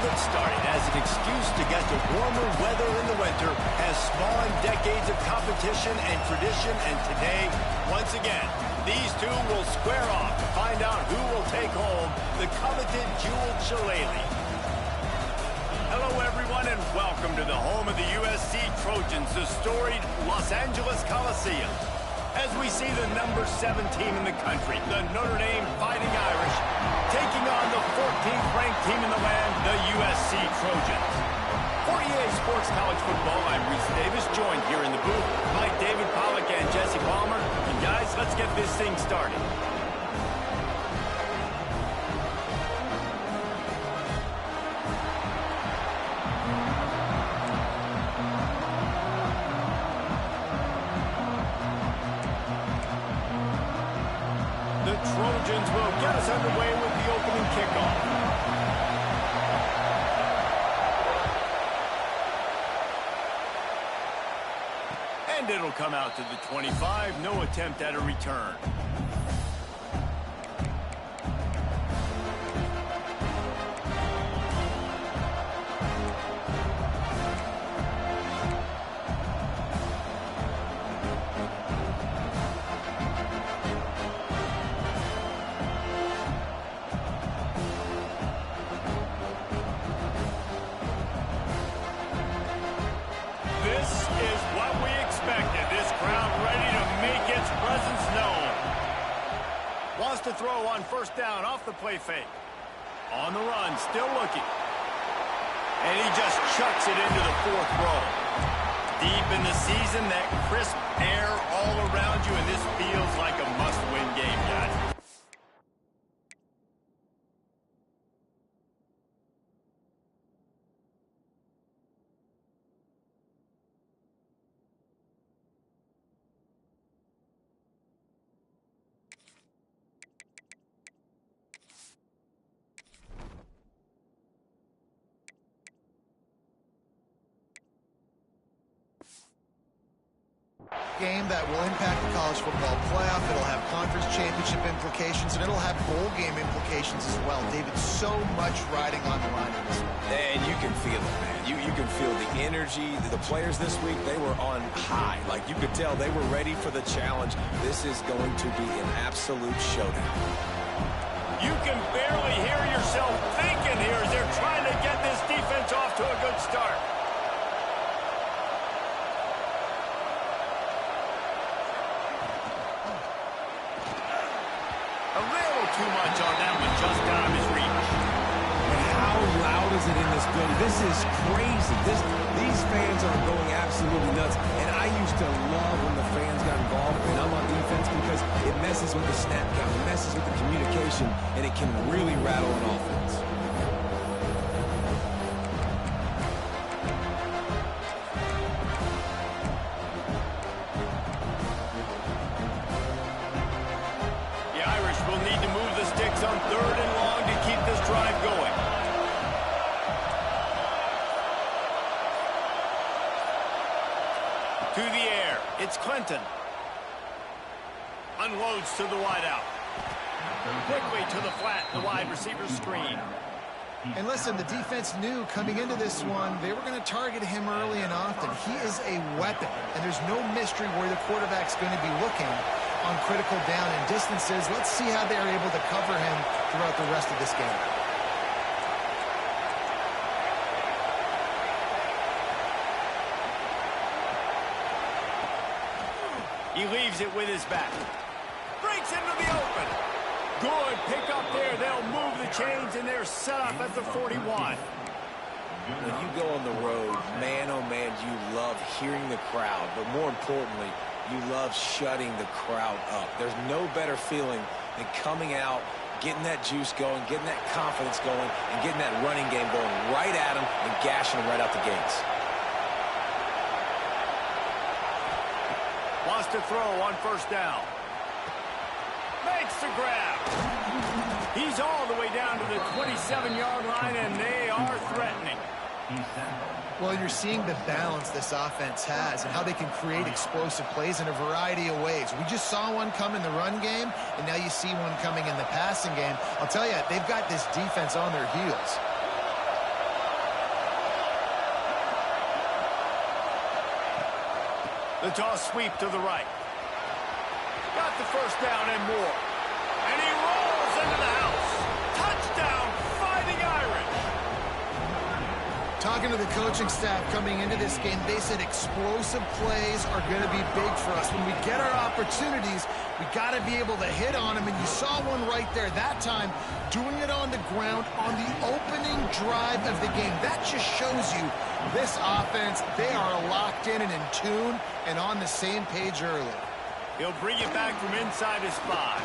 get started, as an excuse to get to warmer weather in the winter has spawned decades of competition and tradition, and today, once again, these two will square off to find out who will take home the coveted jeweled shillelagh. Hello, everyone, and welcome to the home of the USC Trojans, the storied Los Angeles Coliseum. As we see the number 7 team in the country, the Notre Dame Fighting Irish, taking on the 14th ranked team in the land, the USC Trojans. For EA Sports College Football, I'm Reese Davis, joined here in the booth by David Pollack and Jesse Palmer. And guys, let's get this thing started. The Trojans will get us underway with the opening kickoff. And it'll come out to the 25, no attempt at a return. This is what we expected. This crowd ready to make its presence known. Wants to throw on first down off the play fake. On the run, still looking. And he just chucks it into the 4th row. Deep in the season, that crisp air all around you, and this feels like a must-win game, guys. Game that will impact the college football playoff. It'll have conference championship implications, and it'll have bowl game implications as well. David, so much riding on the line in this one. And you can feel it, man. You can feel the energy. The players this week, they were on high. Like, you could tell they were ready for the challenge. This is going to be an absolute showdown. You can barely hear yourself thinking here as they're trying to get this defense off to a good start. A little too much on that one, just out of his reach. And how loud is it in this building? This is crazy. These fans are going absolutely nuts. And I used to love when the fans got involved and I'm on defense because it messes with the snap count, it messes with the communication, and it can really rattle an offense. Will need to move the sticks on 3rd and long to keep this drive going. To the air, it's Clinton. Unloads to the wideout. Quickly to the flat, the wide receiver screen. And listen, the defense knew coming into this one, they were going to target him early and often. He is a weapon, and there's no mystery where the quarterback's going to be looking on critical down and distances. Let's see how they're able to cover him throughout the rest of this game. He leaves it with his back. Breaks into the open. Good pick up there. They'll move the chains, and they're set up at the 41. When you go on the road, man, oh man, you love hearing the crowd. But more importantly, you love shutting the crowd up. There's no better feeling than coming out, getting that juice going, getting that confidence going, and getting that running game going right at them and gashing them right out the gates. Wants to throw on first down. Makes the grab. He's all the way down to the 27-yard line, and they are threatening. Well, you're seeing the balance this offense has and how they can create explosive plays in a variety of ways. We just saw one come in the run game, and now you see one coming in the passing game. I'll tell you, they've got this defense on their heels. The toss sweep to the right. Got the first down and more. And he rolls into the house. Touchdown, Fighting Irish. Talking to the coaching staff coming into this game, they said explosive plays are going to be big for us. When we get our opportunities, we got to be able to hit on them, and you saw one right there that time, doing it on the ground on the opening drive of the game. That just shows you this offense, they are locked in and in tune and on the same page early. He'll bring it back from inside his 5.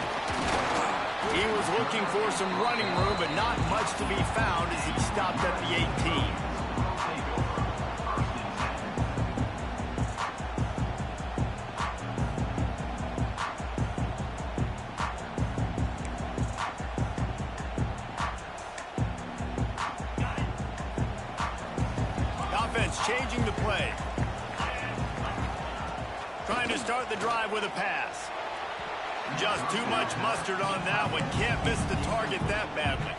He was looking for some running room, but not much to be found as he stopped at the 18. Changing the play. Trying to start the drive with a pass. Just too much mustard on that one. Can't miss the target that badly.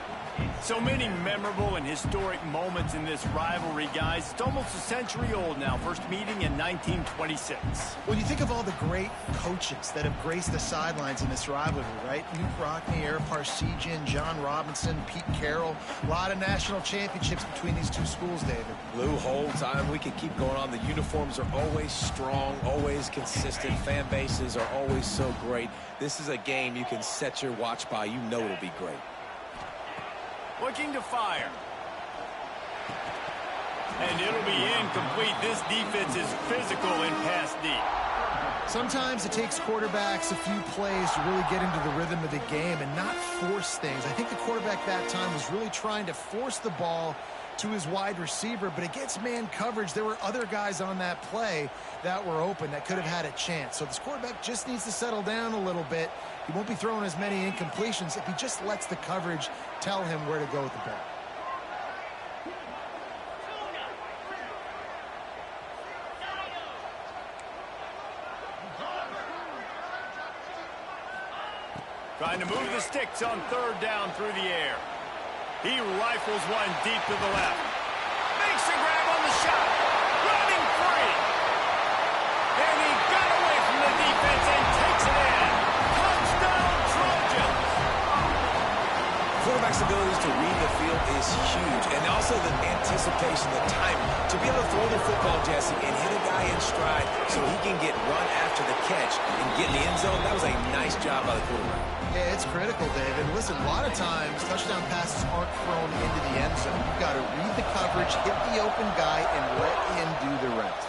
So many memorable and historic moments in this rivalry, guys. It's almost a century old now. First meeting in 1926. Well, you think of all the great coaches that have graced the sidelines in this rivalry, right? Newt Rockne, Air Parseghian, John Robinson, Pete Carroll. A lot of national championships between these two schools, David. Lou Holtz, we could keep going on. The uniforms are always strong, always consistent. Fan bases are always so great. This is a game you can set your watch by. You know it'll be great. Looking to fire. And it'll be incomplete. This defense is physical and pass deep. Sometimes it takes quarterbacks a few plays to really get into the rhythm of the game and not force things. I think the quarterback that time was really trying to force the ball to his wide receiver, but against man coverage, there were other guys on that play that were open that could have had a chance. So this quarterback just needs to settle down a little bit. He won't be throwing as many incompletions if he just lets the coverage tell him where to go with the ball. Trying to move the sticks on 3rd down through the air. He rifles one deep to the left. Makes a grab on the shot. Running free. And he got away from the defense and takes it in. Touchdown, Trojans. Quarterback's abilities to read the field is huge. And also the anticipation, the timing. To be able to throw the football, Jesse, and hit a guy in stride so he can get run after the catch and get in the end zone, that was a nice job by the quarterback. Yeah, it's critical, David. Listen, a lot of times touchdown passes aren't thrown into the end zone. You've got to read the coverage, hit the open guy, and let him do the rest.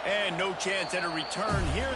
And no chance at a return here.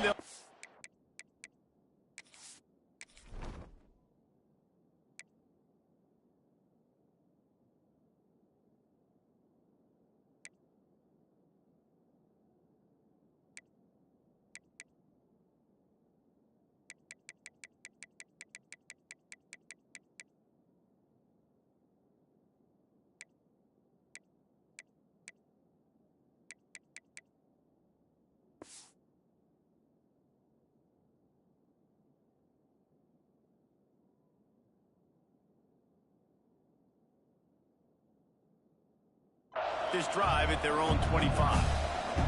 This drive at their own 25.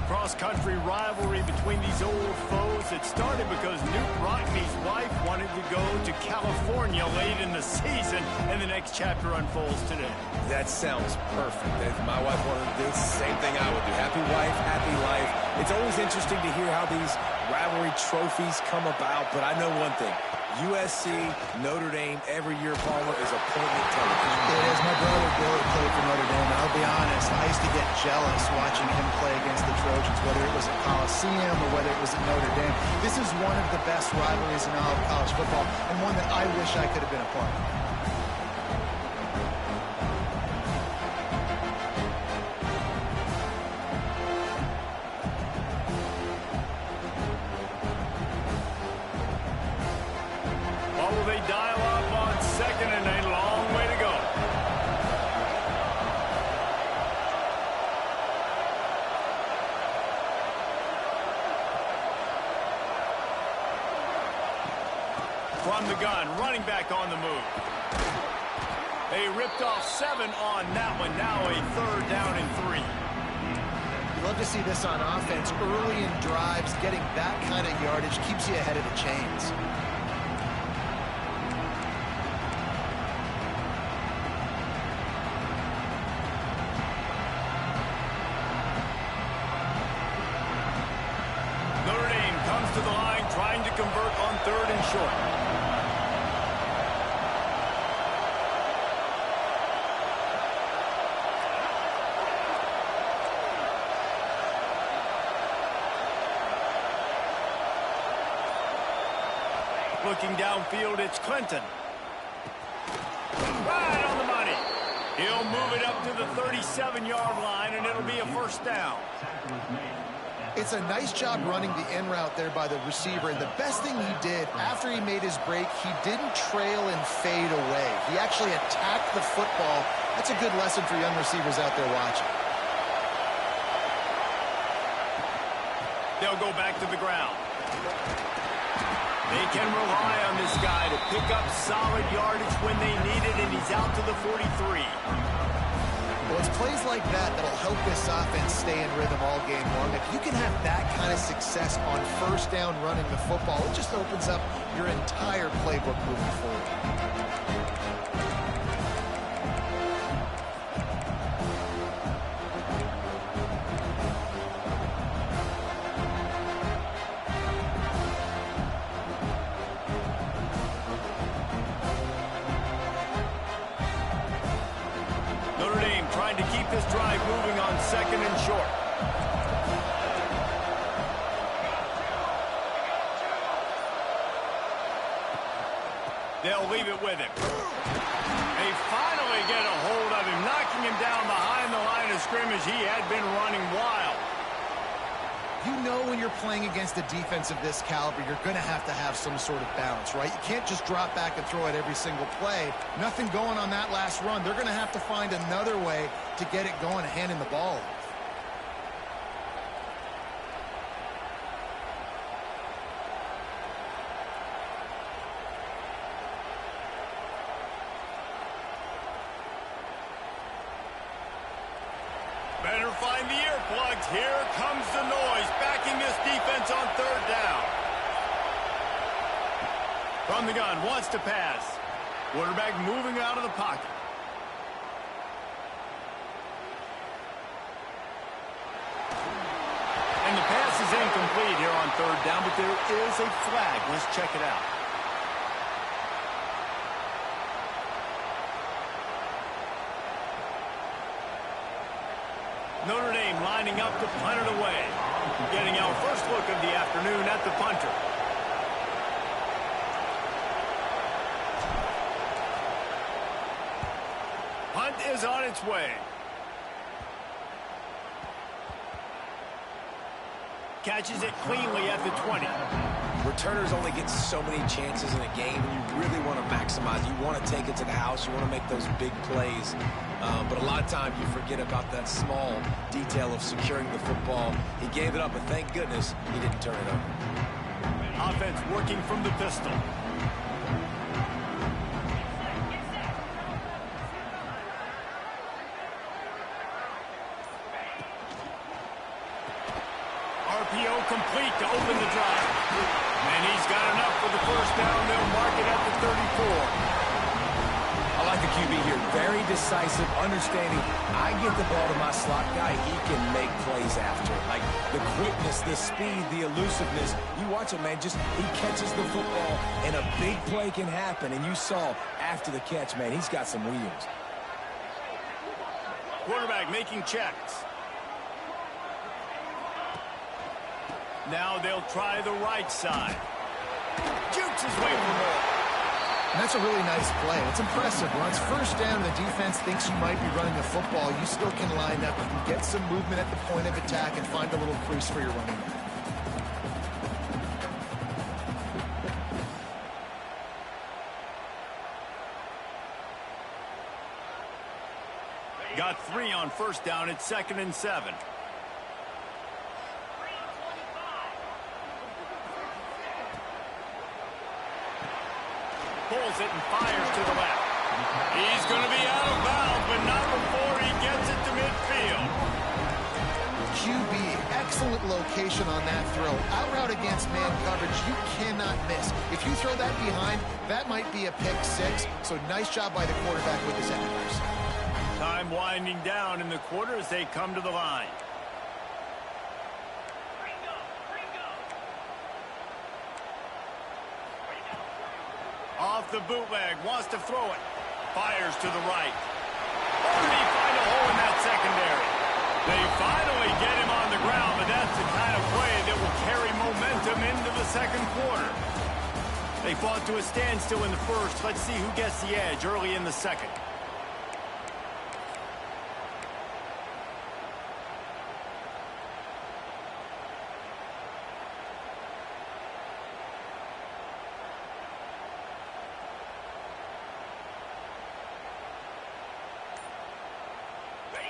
Cross-country rivalry between these old foes. It started because Newt Rockne's wife wanted to go to California late in the season, and the next chapter unfolds today. That sounds perfect. If my wife wanted to do the same thing I would do. Happy wife, happy life. It's always interesting to hear how these rivalry trophies come about, but I know one thing. USC, Notre Dame, every year, Palmer, is appointment television. It is. My brother Billy played for Notre Dame. I'll be honest, I used to get jealous watching him play against the Trojans, whether it was at Coliseum or whether it was at Notre Dame. This is one of the best rivalries in all of college football, and one that I wish I could have been a part of. Dial up on 2nd and a long way to go. From the gun, running back on the move. They ripped off 7 on that one. Now a 3rd down and 3. You love to see this on offense. Early in drives, getting that kind of yardage keeps you ahead of the chains. Notre Dame comes to the line trying to convert on 3rd and short. Looking downfield, it's Clinton. Right on the money. He'll move it up to the 37-yard line, and it'll be a 1st down. It's a nice job running the in route there by the receiver, and the best thing he did after he made his break, he didn't trail and fade away. He actually attacked the football. That's a good lesson for young receivers out there watching. They'll go back to the ground. They can rely on this guy to pick up solid yardage when they need it, and he's out to the 43. Well, it's plays like that that'll help this offense stay in rhythm all game long. If you can have that kind of success on 1st down running the football, it just opens up your entire playbook moving forward. Trying to keep this drive moving on 2nd and short. They'll leave it with him. They finally get a hold of him, knocking him down behind the line of scrimmage. He had been running wild. You know when you're playing against a defense of this caliber, you're going to have some sort of balance, right? You can't just drop back and throw it every single play. Nothing going on that last run. They're going to have to find another way to get it going and handing the ball off. Better find the earplugs. Here comes the noise, backing this defense on 3rd down. From the gun, wants to pass. Quarterback moving out of the pocket. And the pass is incomplete here on 3rd down, but there is a flag. Let's check it out. Notre Dame lining up to punt it away. Getting our first look of the afternoon at the punter. Punt is on its way. Catches it cleanly at the 20. Returners only get so many chances in a game, and you really want to maximize. You want to take it to the house. You want to make those big plays. But a lot of times you forget about that small detail of securing the football. He gave it up, but thank goodness he didn't turn it over. Offense working from the pistol. RPO complete to open the drive. And he's got enough for the 1st down. They'll mark it at the 34. I like the QB here. Very decisive, understanding. I get the ball to my slot guy. He can make plays after it. Like the quickness, the speed, the elusiveness. You watch it, man. Just he catches the football, and a big play can happen. And you saw after the catch, man, he's got some wheels. Quarterback making checks. Now they'll try the right side. Jukes his way for more. And that's a really nice play. It's impressive. When it's 1st down and the defense thinks you might be running the football, you still can line up. You can get some movement at the point of attack and find a little crease for your running back. Got 3 on 1st down. It's 2nd and 7. Pulls it and fires to the left. He's going to be out of bounds, but not before he gets it to midfield. QB location on that throw. Out route against man coverage, you cannot miss. If you throw that behind, that might be a pick six. So nice job by the quarterback with his accuracy. Time winding down in the quarter as they come to the line. Off the bootleg, wants to throw it. Fires to the right. Oh, did he find a hole in that secondary? They finally get him on the ground, but that's the kind of play that will carry momentum into the second quarter. They fought to a standstill in the first. Let's see who gets the edge early in the second.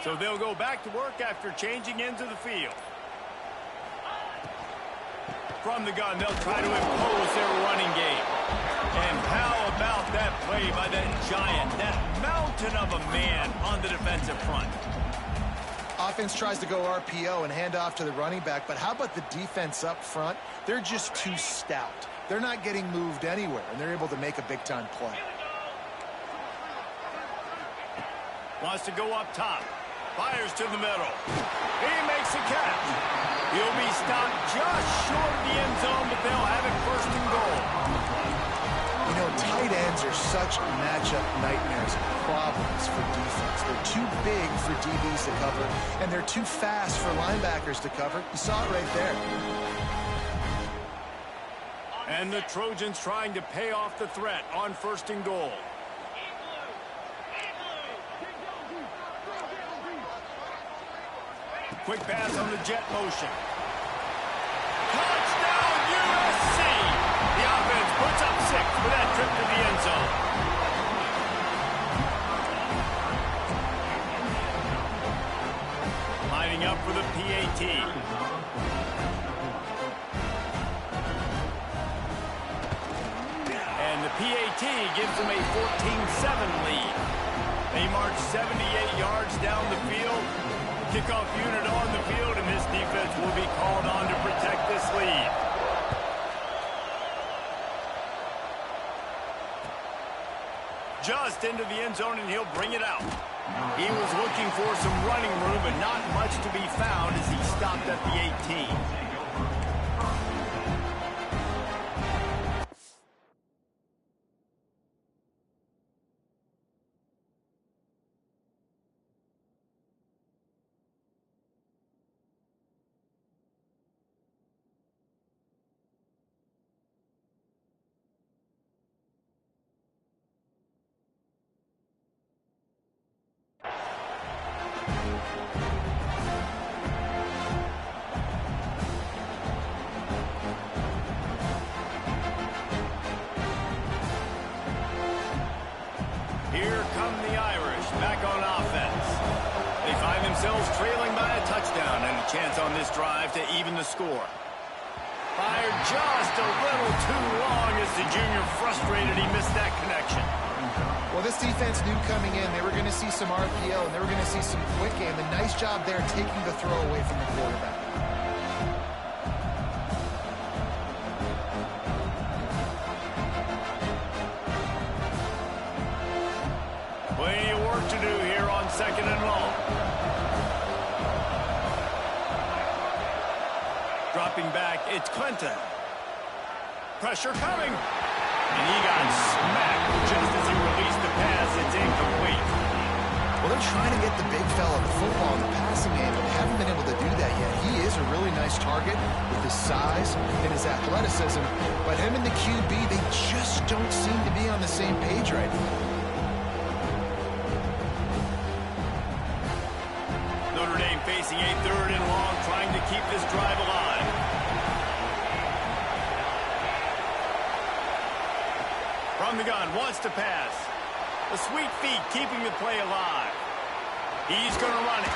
So they'll go back to work after changing into the field. From the gun, they'll try to impose their running game. And how about that play by that giant, that mountain of a man on the defensive front? Offense tries to go RPO and hand off to the running back, but how about the defense up front? They're just too stout. They're not getting moved anywhere, and they're able to make a big-time play. Wants to go up top. Fires to the middle. He makes a catch. He'll be stopped just short of the end zone, but they'll have it first and goal. You know, tight ends are such matchup nightmares and problems for defense. They're too big for DBs to cover, and they're too fast for linebackers to cover. You saw it right there. And the Trojans trying to pay off the threat on first and goal. Quick pass on the jet motion. Touchdown, USC! The offense puts up 6 for that trip to the end zone. Lining up for the PAT. And the PAT gives them a 14-7 lead. They march 78 yards down the field. Kickoff unit on the field, and this defense will be called on to protect this lead. Just into the end zone, and he'll bring it out. He was looking for some running room, but not much to be found as he stopped at the 18. Here come the Irish back on offense. They find themselves trailing by a touchdown and a chance on this drive to even the score. Fired just a little too long as the junior frustrated he missed that connection. Well, this defense knew coming in they were going to see some RPO and they were going to see some quick game. A nice job there taking the throw away from the quarterback. Plenty of work to do here on second and long. Dropping back, it's Clinton. Pressure coming. And he got smacked just as he released the pass. It's incomplete. Well, they're trying to get the big fella the football in the passing game, but haven't been able to do that yet. He is a really nice target with his size and his athleticism, but him and the QB, they just don't seem to be on the same page right now. Notre Dame facing a third and long, trying to keep this drive alive. From the gun, wants to pass. The sweet feet keeping the play alive. He's going to run it.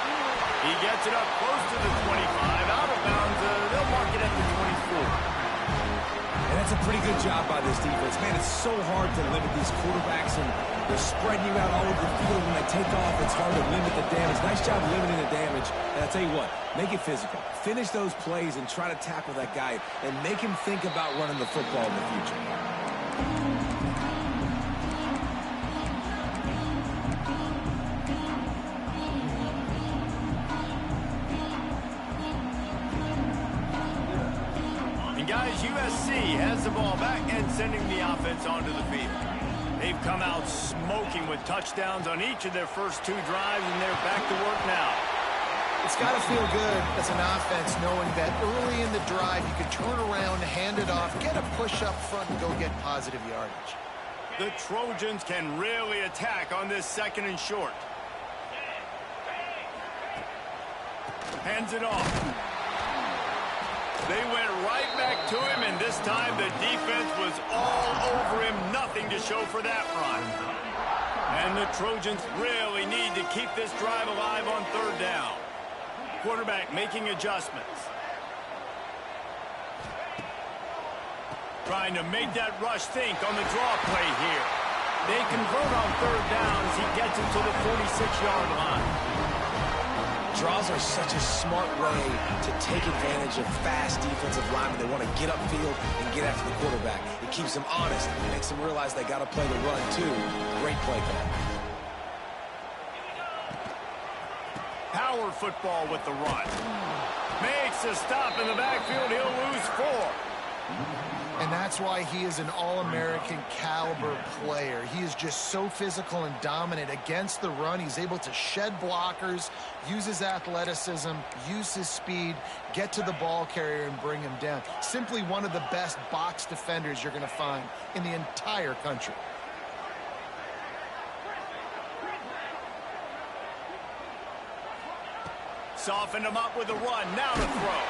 He gets it up close to the 25. Out of bounds, they'll mark it at the 24. And that's a pretty good job by this defense. Man, it's so hard to limit these quarterbacks, and they're spreading you out all over the field. When they take off, it's hard to limit the damage. Nice job limiting the damage. yardage. And I'll tell you what, make it physical. Finish those plays and try to tackle that guy and make him think about running the football in the future. And guys, USC has the ball back and sending the offense onto the field. They've come out smoking with touchdowns on each of their first 2 drives, and they're back to work now. It's got to feel good as an offense knowing that early in the drive you can turn around, hand it off, get a push up front, and go get positive yardage. The Trojans can really attack on this 2nd and short. Hands it off. They went right back to him, and this time the defense was all over him. Nothing to show for that run. And the Trojans really need to keep this drive alive on 3rd down. Quarterback making adjustments. Trying to make that rush think on the draw play here. They convert on 3rd down as he gets it to the 46-yard line. Draws are such a smart way to take advantage of fast defensive linemen. They want to get upfield and get after the quarterback. It keeps them honest. It makes them realize they got to play the run, too. Great play call. Power football with the run. Makes a stop in the backfield. He'll lose 4. And that's why he is an All-American caliber player. He is just so physical and dominant against the run. He's able to shed blockers, use his athleticism, use his speed, get to the ball carrier and bring him down. Simply one of the best box defenders you're going to find in the entire country. Softened him up with a run. Now to throw.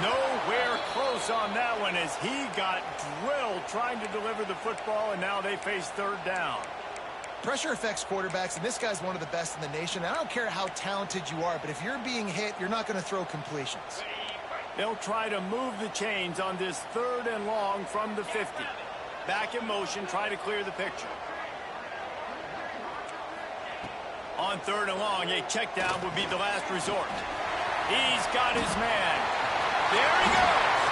Nowhere close on that one as he got drilled trying to deliver the football, and now they face 3rd down. Pressure affects quarterbacks, and this guy's one of the best in the nation. I don't care how talented you are, but if you're being hit, you're not going to throw completions. They'll try to move the chains on this 3rd and long from the 50. Back in motion, try to clear the picture. On 3rd and long, a check down would be the last resort. He's got his man. There he goes.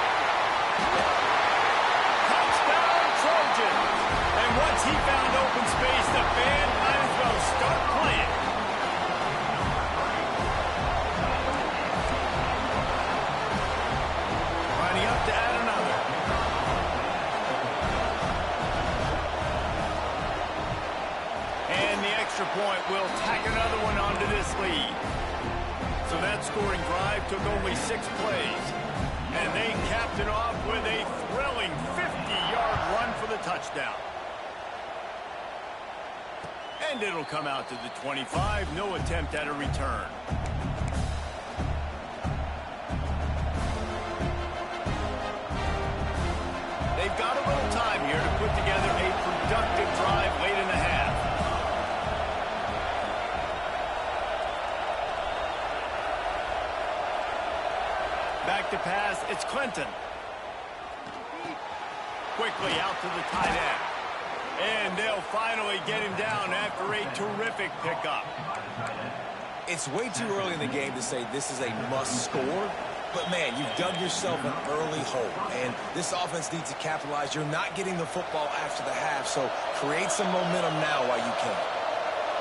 Touchdown, Trojans. And once he found open space, the band might as well start playing. Lining up to add another. And the extra point will tack another one onto this lead. So that scoring drive took only 6 plays. And they capped it off with a thrilling 50-yard run for the touchdown. And it'll come out to the 25. No attempt at a return. They've got a little time here to put together a productive drive late in the half. Back to pass, it's Clinton. Quickly out to the tight end. And they'll finally get him down after a terrific pickup. It's way too early in the game to say this is a must score. But, man, you've dug yourself an early hole. And this offense needs to capitalize. You're not getting the football after the half, so create some momentum now while you can.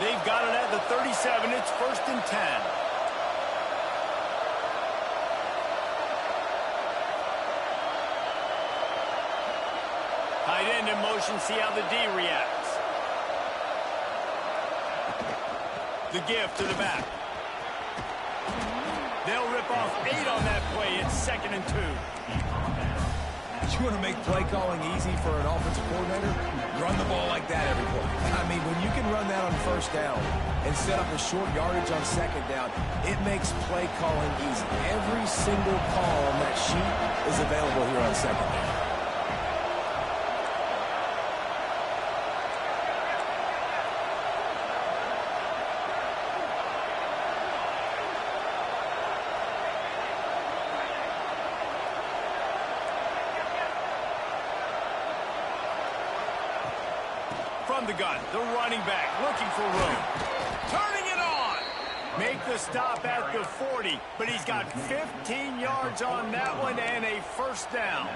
They've got it at the 37. It's 1st and 10. Tight end in motion, see how the D reacts. The give to the back. They'll rip off 8 on that play. It's 2nd and 2. You want to make play calling easy for an offensive coordinator? Run the ball like that every play. I mean, when you can run that on 1st down and set up a short yardage on 2nd down, it makes play calling easy. Every single call on that sheet is available here on 2nd down. From the gun, the running back looking for room. Turning it on. Make the stop at the 40, but he's got 15 yards on that one and a first down.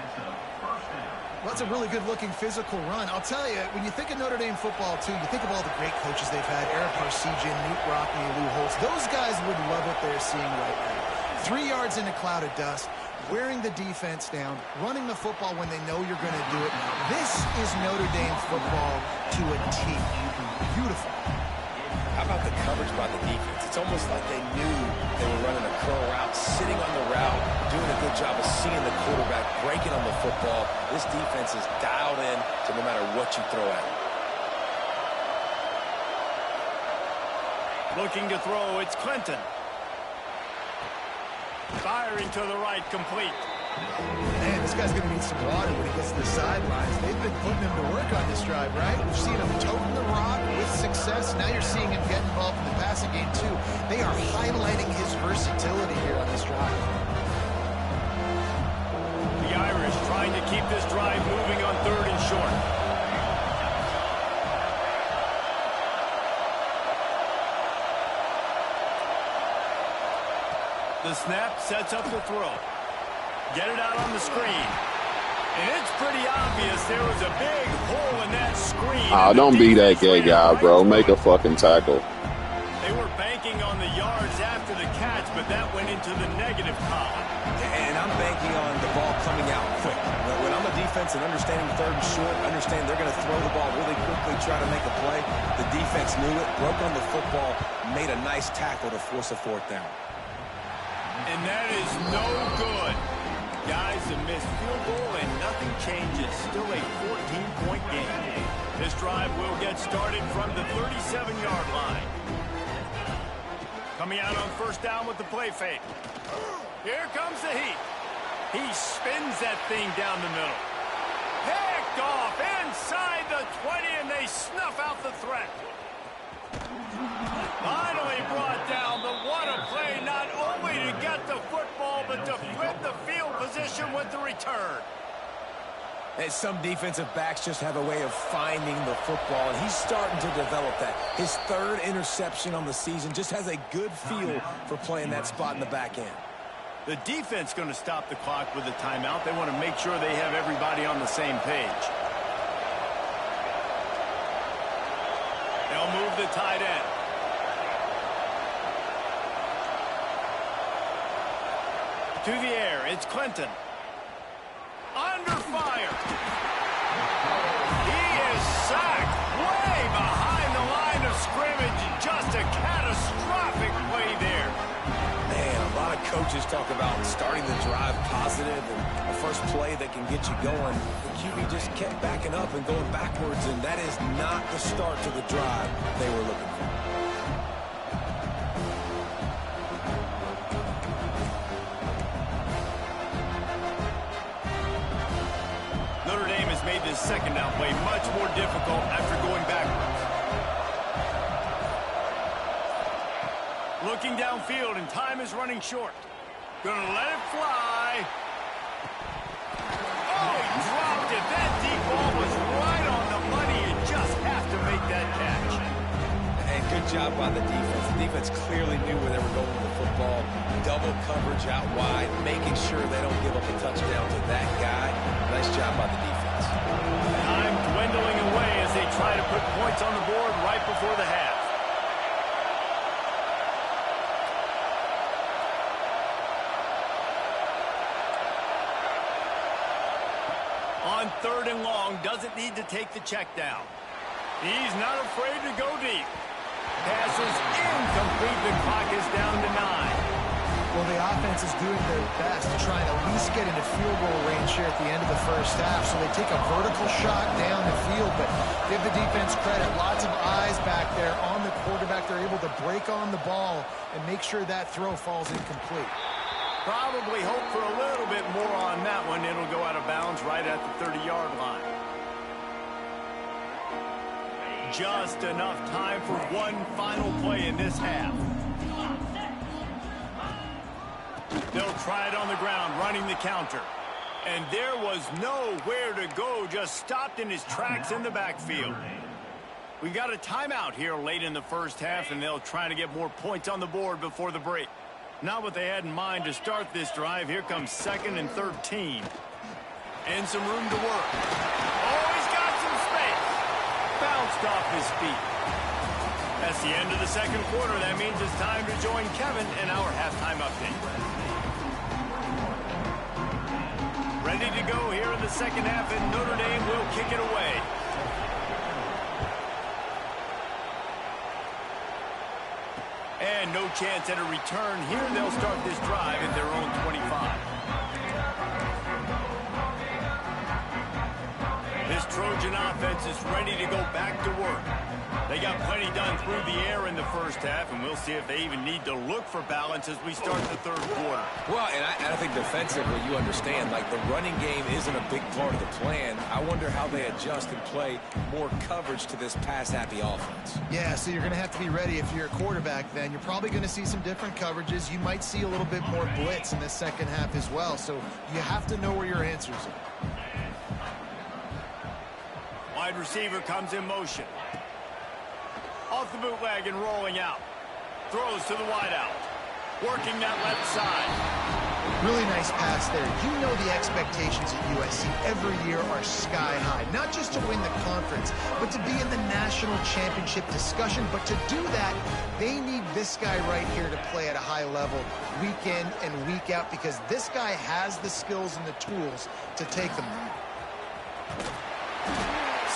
Well, that's a really good-looking physical run. I'll tell you, when you think of Notre Dame football, too, you think of all the great coaches they've had, Eric Parsegian, Newt Rockne, Lou Holtz. Those guys would love what they're seeing right now. 3 yards in a cloud of dust, wearing the defense down, running the football when they know you're going to do it. This is Notre Dame football to a T. Beautiful. How about the coverage by the defense? It's almost like they knew they were running a curl route, sitting on the route, doing a good job of seeing the quarterback, breaking on the football. This defense is dialed in to no matter what you throw at them. Looking to throw, it's Clinton. Firing to the right, complete. Man, this guy's going to need some water when he gets to the sidelines. They've been putting him to work on this drive, right? We've seen him toting the rock with success. Now you're seeing him get involved in the passing game, too. They are highlighting his versatility here on this drive. The Irish trying to keep this drive moving on 3rd and short. The snap sets up the throw. Get it out on the screen. And it's pretty obvious there was a big hole in that screen. Don't be that gay guy, bro. Make a fucking tackle. They were banking on the yards after the catch, but that went into the negative column. And I'm banking on the ball coming out quick. When I'm a defense and understanding 3rd and short, understand they're going to throw the ball really quickly, try to make a play. The defense knew it, broke on the football, made a nice tackle to force a 4th down. And that is no good. Guys, a missed field goal and nothing changes. Still a 14-point game. This drive will get started from the 37-yard line. Coming out on 1st down with the play fake. Here comes the heat. He spins that thing down the middle. Picked off inside the 20, and they snuff out the threat. Finally brought down, but what a play, not only to get the football, but to flip the field position with the return. And some defensive backs just have a way of finding the football, and he's starting to develop that. His 3rd interception on the season, just has a good feel for playing that spot in the back end. The defense going to stop the clock with a timeout. They want to make sure they have everybody on the same page. They'll move the tight end. To the air, it's Clinton. Under fire. He is sacked way behind the line of scrimmage. Just a catastrophic play there. Man, a lot of coaches talk about starting the drive positive and a first play that can get you going. The QB just kept backing up and going backwards, and that is not the start to the drive they were looking for. Notre Dame has made this 2nd down play much more difficult after going backwards. Looking downfield, and time is running short. Gonna let it fly. Oh, he dropped it. That deep ball was right on the money. You just have to make that catch. And good job by the defense. The defense clearly knew where they were going with the football. Double coverage out wide, making sure they don't give up a touchdown to that guy. Nice job by the defense. Time dwindling away as they try to put points on the board right before the half. On 3rd and long, doesn't need to take the check down. He's not afraid to go deep. Pass is incomplete. The clock is down to 9. Well, the offense is doing their best to try and at least get into field goal range here at the end of the 1st half. So they take a vertical shot down the field, but give the defense credit. Lots of eyes back there on the quarterback. They're able to break on the ball and make sure that throw falls incomplete. Probably hope for a little bit more on that one. It'll go out of bounds right at the 30-yard line. Just enough time for one final play in this half. They'll try it on the ground, running the counter. And there was nowhere to go, just stopped in his tracks in the backfield. We got a timeout here late in the first half, and they'll try to get more points on the board before the break. Not what they had in mind to start this drive. Here comes 2nd and 13. And some room to work. Oh, he's got some space. Bounced off his feet. That's the end of the second quarter. That means it's time to join Kevin in our halftime update. Ready to go here in the second half, and Notre Dame will kick it away. And no chance at a return here. They'll start this drive at their own 25. This Trojan offense is ready to go back to work. They got plenty done through the air in the first half, and we'll see if they even need to look for balance as we start the third quarter. Well, and I think defensively, you understand, like the running game isn't a big part of the plan. I wonder how they adjust and play more coverage to this pass-happy offense. Yeah, so you're going to have to be ready if you're a quarterback then. You're probably going to see some different coverages. You might see a little bit more blitz in the second half as well, so you have to know where your answers are. Wide receiver comes in motion. Off the bootleg and rolling out. Throws to the wideout. Working that left side. Really nice pass there. You know the expectations at USC every year are sky high. Not just to win the conference, but to be in the national championship discussion. But to do that, they need this guy right here to play at a high level week in and week out, because this guy has the skills and the tools to take them there.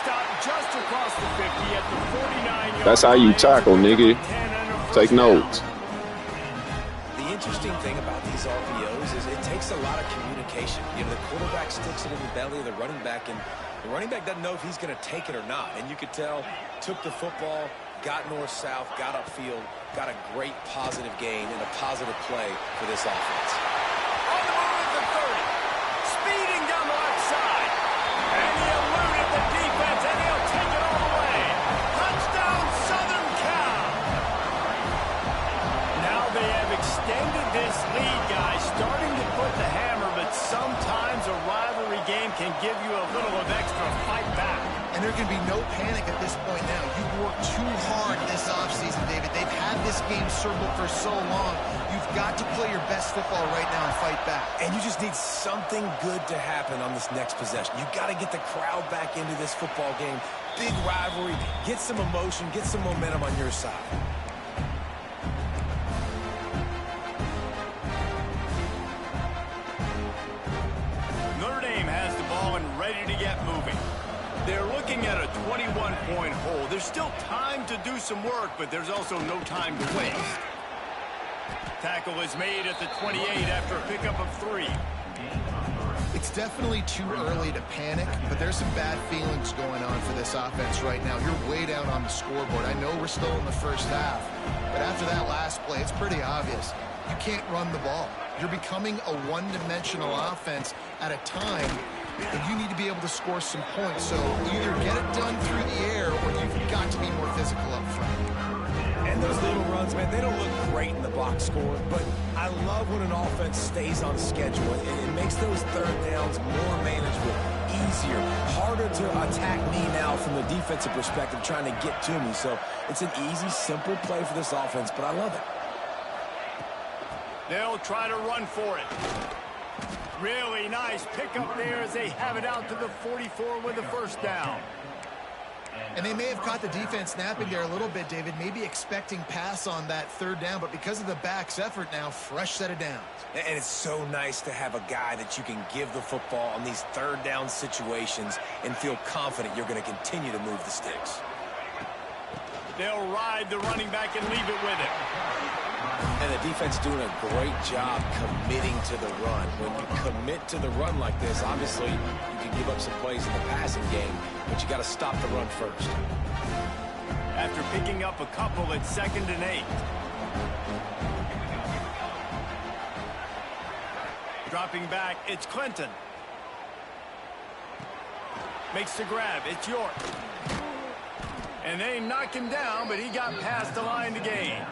Stop just across the 50 at the 49-yard. That's how you tackle, nigga. Take notes. The interesting thing about these RPOs is it takes a lot of communication. You know, the quarterback sticks it in the belly of the running back, and the running back doesn't know if he's going to take it or not. And you could tell, took the football, got north-south, got upfield, got a great positive gain and a positive play for this offense. On the move at the 30. Speeding down the left side. And he eluded the defense, and he'll take it all the way. Touchdown, Southern Cal. Now they have extended this lead, guys, starting to put the hammer, but sometimes a rivalry game can give you a little of extra fight back. And there can be no panic at this point now. You've worked too hard this offseason, David. They've had this game circled for so long. You've got to play your best football right now and fight back. And you just need something good to happen on this next possession. You've got to get the crowd back into this football game. Big rivalry. Get some emotion. Get some momentum on your side. Notre Dame has the ball and ready to get moving. They're looking at a 21-point hole. There's still time to do some work, but there's also no time to waste. Tackle is made at the 28 after a pickup of 3. It's definitely too early to panic, but there's some bad feelings going on for this offense right now. You're way down on the scoreboard. I know we're still in the first half, but after that last play, it's pretty obvious. You can't run the ball. You're becoming a one-dimensional offense at a time, and you need to be able to score some points. So either get it done through the air, or you've got to be more physical up front. And those little runs, man, they don't look great in the box score, but I love when an offense stays on schedule. It makes those third downs more manageable, easier, harder to attack me now from the defensive perspective, trying to get to me. So it's an easy, simple play for this offense, but I love it. They'll try to run for it. Really nice pickup there as they have it out to the 44 with the first down. And they may have caught the defense napping there a little bit, David, maybe expecting pass on that third down, but because of the back's effort now, fresh set of downs. And it's so nice to have a guy that you can give the football on these third down situations and feel confident you're going to continue to move the sticks. They'll ride the running back and leave it with him. And the defense doing a great job committing to the run. When you commit to the run like this, obviously you can give up some plays in the passing game, but you got to stop the run first. After picking up a couple at 2nd and 8. Dropping back, it's Clinton. Makes the grab, it's York. And they knock him down, but he got past the line to gain.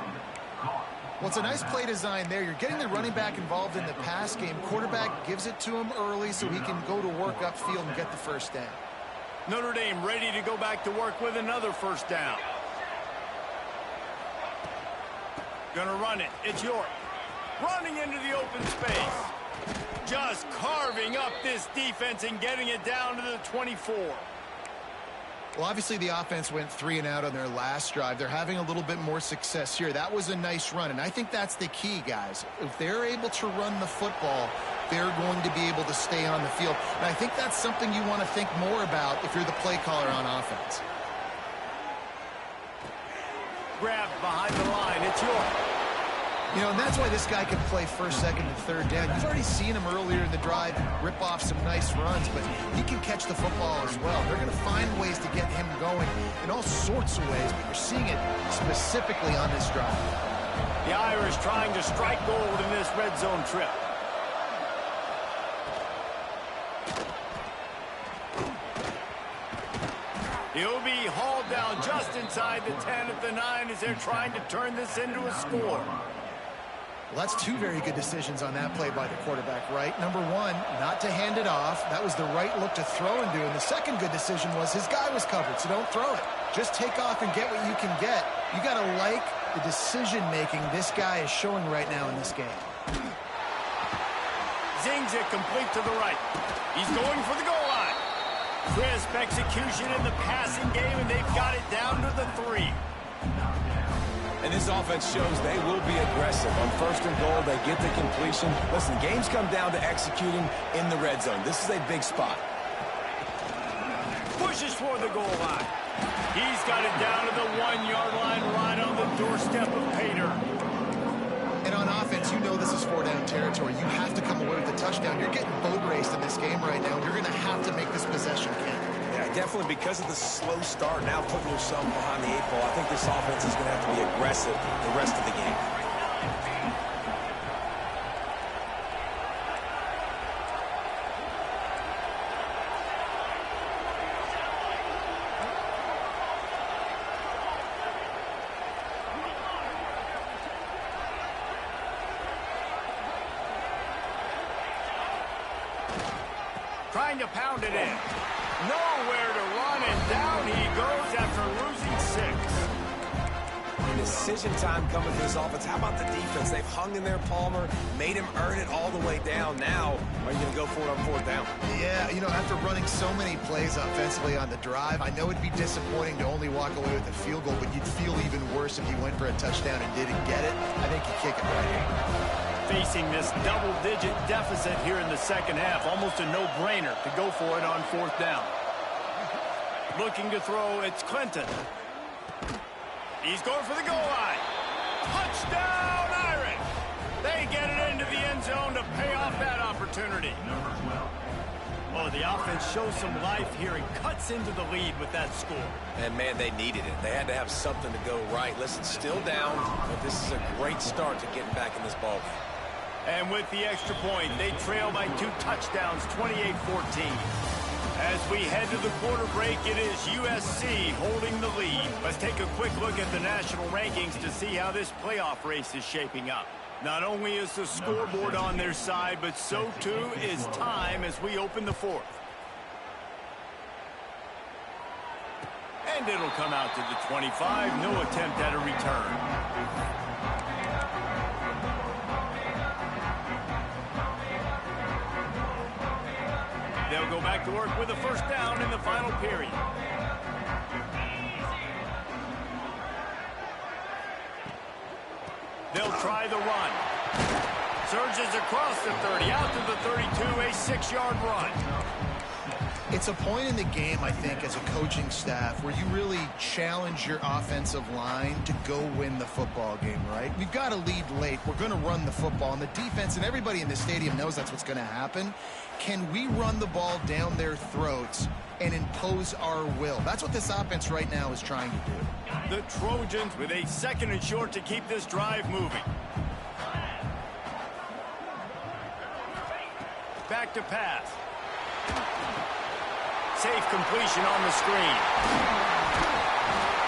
Well, it's a nice play design there. You're getting the running back involved in the pass game. Quarterback gives it to him early so he can go to work upfield and get the first down. Notre Dame ready to go back to work with another first down. Gonna run it. It's York. Running into the open space. Just carving up this defense and getting it down to the 24. Well, obviously the offense went 3 and out on their last drive. They're having a little bit more success here. That was a nice run, and I think that's the key, guys. If they're able to run the football, they're going to be able to stay on the field. And I think that's something you want to think more about if you're the play caller on offense. Grabbed behind the line. It's York. You know, and that's why this guy can play first, second, and third down. You've already seen him earlier in the drive rip off some nice runs, but he can catch the football as well. They're going to find ways to get him going in all sorts of ways, but you're seeing it specifically on this drive. The Irish trying to strike gold in this red zone trip. He'll be hauled down just inside the 10 at the 9 as they're trying to turn this into a score. Well, that's 2 very good decisions on that play by the quarterback, right? Number 1, not to hand it off. That was the right look to throw into. And the second good decision was his guy was covered, so don't throw it. Just take off and get what you can get. You got to like the decision-making this guy is showing right now in this game. Zings it complete to the right. He's going for the goal line. Crisp execution in the passing game, and they've got it down to the 3. And this offense shows they will be aggressive. On first and goal, they get the completion. Listen, games come down to executing in the red zone. This is a big spot. Pushes for the goal line. He's got it down to the 1-yard line, right on the doorstep of Pater. And on offense, you know this is 4-down territory. You have to come away with a touchdown. You're getting boat raced in this game right now. You're going to have to make this possession count. Yeah, definitely because of the slow start, now putting yourself behind the 8 ball. I think this offense is going to have to be aggressive the rest of the game. Trying to pound it in. Nowhere to run, and down he goes after losing 6. Decision time coming for this offense. How about the defense? They've hung in there, Palmer, made him earn it all the way down. Now, are you going to go for it on 4th down? Yeah, you know, after running so many plays offensively on the drive, I know it'd be disappointing to only walk away with a field goal, but you'd feel even worse if you went for a touchdown and didn't get it. I think you kick it right here. Facing this double-digit deficit here in the second half, almost a no-brainer to go for it on 4th down. Looking to throw, it's Clinton. He's going for the goal line. Touchdown, Irish! They get it into the end zone to pay off that opportunity. Oh, the offense shows some life here and cuts into the lead with that score. And, man, they needed it. They had to have something to go right. Listen, still down, but this is a great start to getting back in this ballgame. And with the extra point, they trail by 2 touchdowns, 28-14. As we head to the quarter break, it is USC holding the lead. Let's take a quick look at the national rankings to see how this playoff race is shaping up. Not only is the scoreboard on their side, but so too is time as we open the 4th. And it'll come out to the 25. No attempt at a return. They'll go back to work with a first down in the final period. They'll try the run. Surges across the 30, out to the 32, a 6-yard run. It's a point in the game, I think, as a coaching staff where you really challenge your offensive line to go win the football game, right? We've got to lead late. We're going to run the football, and the defense and everybody in the stadium knows that's what's going to happen. Can we run the ball down their throats and impose our will? That's what this offense right now is trying to do. The Trojans with a 2nd and short to keep this drive moving. Back to pass. Safe completion on the screen.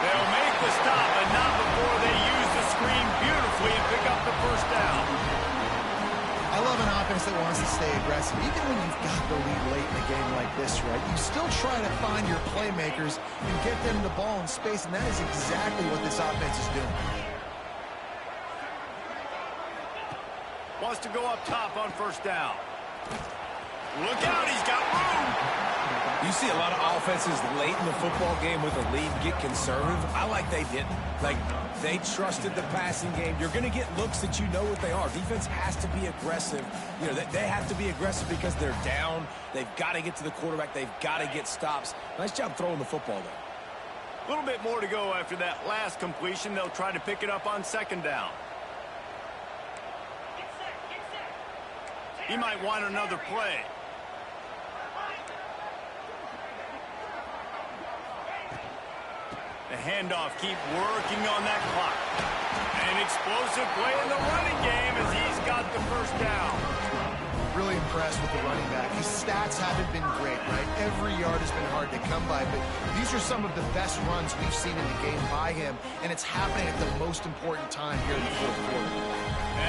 They'll make the stop, but not before they use the screen beautifully and pick up the first down. I love an offense that wants to stay aggressive. Even when you've got the lead late in a game like this, right, you still try to find your playmakers and get them the ball in space, and that is exactly what this offense is doing. Wants to go up top on first down. Look out, he's got room. You see a lot of offenses late in the football game with a lead get conservative. I like they didn't. Like, they trusted the passing game. You're going to get looks that you know what they are. Defense has to be aggressive. You know, they have to be aggressive because they're down. They've got to get to the quarterback. They've got to get stops. Nice job throwing the football there. A little bit more to go after that last completion. They'll try to pick it up on second down. He might want another play. The handoff, keep working on that clock. An explosive play in the running game as he's got the first down. Really impressed with the running back. His stats haven't been great, right? Every yard has been hard to come by, but these are some of the best runs we've seen in the game by him, and it's happening at the most important time here in the fourth quarter.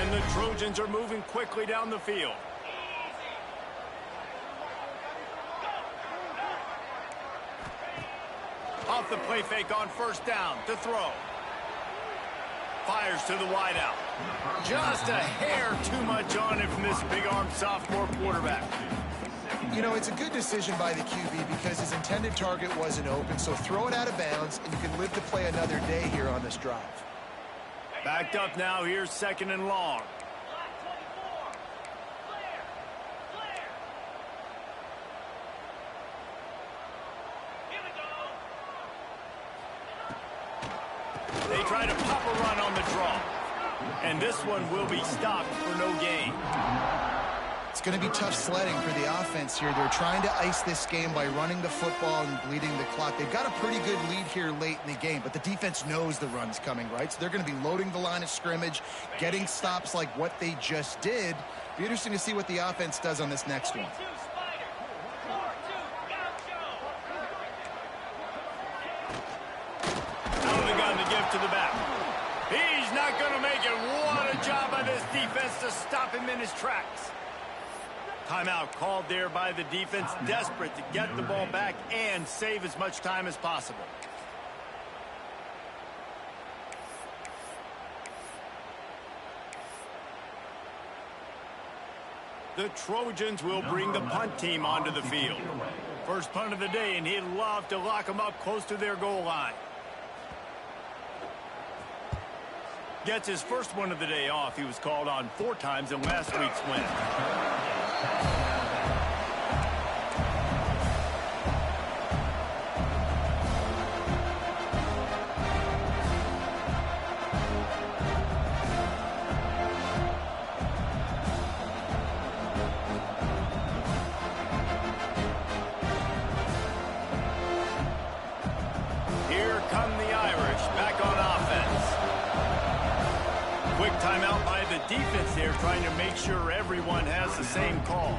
And the Trojans are moving quickly down the field. Off the play fake on first down to throw. Fires to the wideout. Just a hair too much on it from this big-armed sophomore quarterback. You know, it's a good decision by the QB because his intended target wasn't open, so throw it out of bounds, and you can live to play another day here on this drive. Backed up now, here's second and long. They try to pop a run on the draw. And this one will be stopped for no gain. It's going to be tough sledding for the offense here. They're trying to ice this game by running the football and bleeding the clock. They've got a pretty good lead here late in the game, but the defense knows the run's coming, right? So they're going to be loading the line of scrimmage, getting stops like what they just did. Be interesting to see what the offense does on this next one. To the back. He's not going to make it. What a job by this defense to stop him in his tracks. Timeout called there by the defense, desperate to get the ball back and save as much time as possible. The Trojans will bring the punt team onto the field. First punt of the day, and he'd love to lock them up close to their goal line. Gets his first one of the day off. He was called on 4 times in last week's win. Here come the Irish back on offense. Quick timeout by the defense there, trying to make sure everyone has the same call.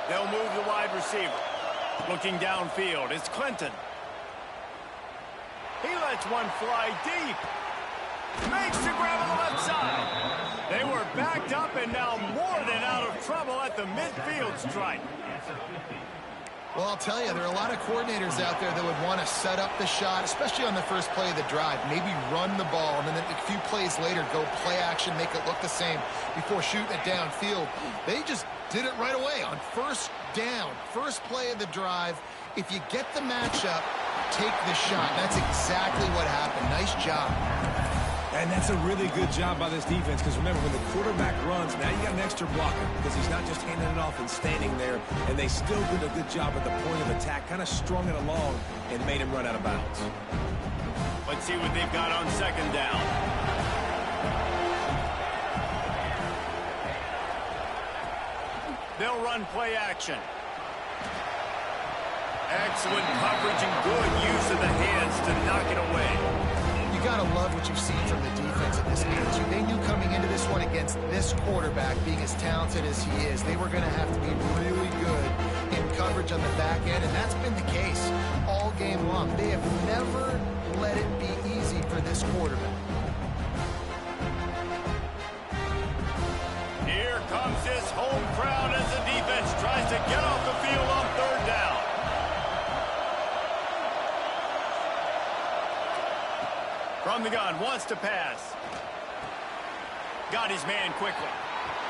They'll move the wide receiver. Looking downfield, it's Clinton. He lets one fly deep. Makes the grab on the left side. They were backed up and now more than out of trouble at the midfield stripe. Well, I'll tell you, there are a lot of coordinators out there that would want to set up the shot, especially on the first play of the drive. Maybe run the ball, and then a few plays later, go play action, make it look the same before shooting it downfield. They just did it right away on first down, first play of the drive. If you get the matchup, take the shot. That's exactly what happened. Nice job. And that's a really good job by this defense because remember, when the quarterback runs, now you got an extra blocker because he's not just handing it off and standing there, and they still did a good job at the point of attack, kind of strung it along and made him run out of bounds. Let's see what they've got on second down. They'll run play action. Excellent coverage and good use of the hands to knock it away. You got to love what you've seen from the defense in this game, too. They knew coming into this one against this quarterback, being as talented as he is, they were going to have to be really good in coverage on the back end, and that's been the case all game long. They have never let it be easy for this quarterback. Here comes this home crowd as the defense tries to get off the field on third down. From the gun, wants to pass. Got his man quickly.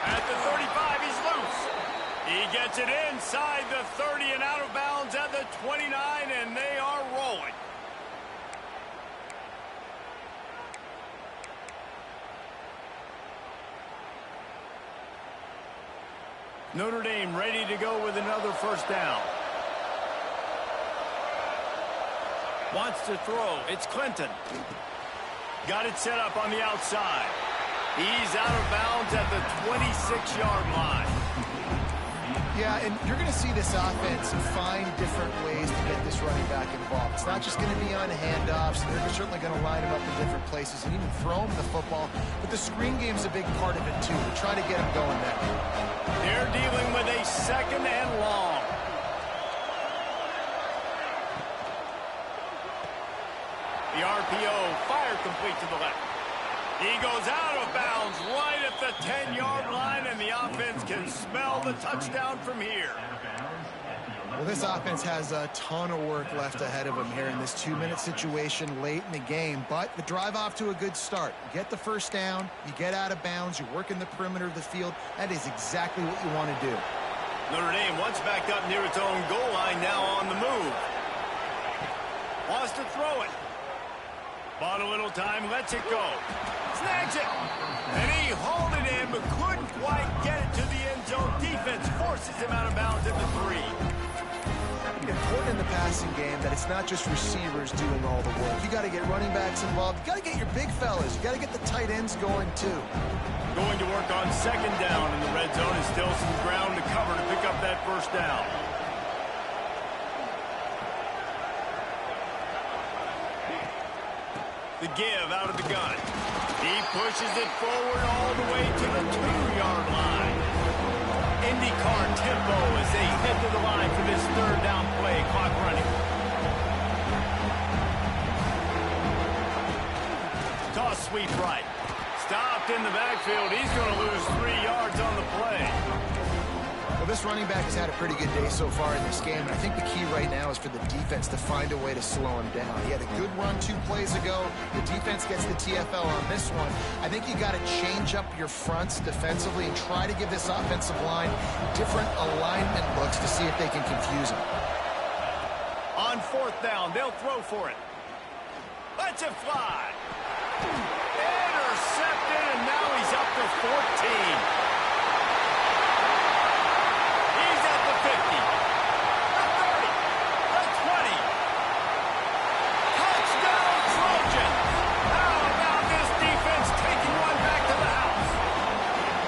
At the 35, he's loose. He gets it inside the 30 and out of bounds at the 29, and they are rolling. Notre Dame ready to go with another first down. Wants to throw. It's Clinton. Got it set up on the outside. He's out of bounds at the 26-yard line. Yeah, and you're going to see this offense find different ways to get this running back involved. It's not just going to be on handoffs. They're certainly going to line him up in different places and even throw him the football. But the screen game's a big part of it, too. They're trying to get him going there. They're dealing with a second and long. The RPO, fire complete to the left. He goes out of bounds right at the 10-yard line, and the offense can smell the touchdown from here. Well, this offense has a ton of work left ahead of them here in this 2-minute situation late in the game, but the drive off to a good start. You get the first down, you get out of bounds, you work in the perimeter of the field. That is exactly what you want to do. Notre Dame once backed up near its own goal line, now on the move. Wants to throw it. Bought a little time, lets it go. Snags it. And he hauled it in, but couldn't quite get it to the end zone. Defense forces him out of bounds at the 3. Important in the passing game that it's not just receivers doing all the work. You got to get running backs involved. You got to get your big fellas. You got to get the tight ends going, too. Going to work on second down in the red zone, and still some ground to cover to pick up that first down. The give out of the gun. He pushes it forward all the way to the 2-yard line. IndyCar tempo as they head to the line for this third down play. Clock running. Toss sweep right. Stopped in the backfield. He's going to lose 3 yards on the play. Well, this running back has had a pretty good day so far in this game, and I think the key right now is for the defense to find a way to slow him down. He had a good run 2 plays ago. The defense gets the TFL on this one. I think you got to change up your fronts defensively and try to give this offensive line different alignment looks to see if they can confuse him. On fourth down, they'll throw for it. Lets it fly. Intercepted, and now he's up to 14.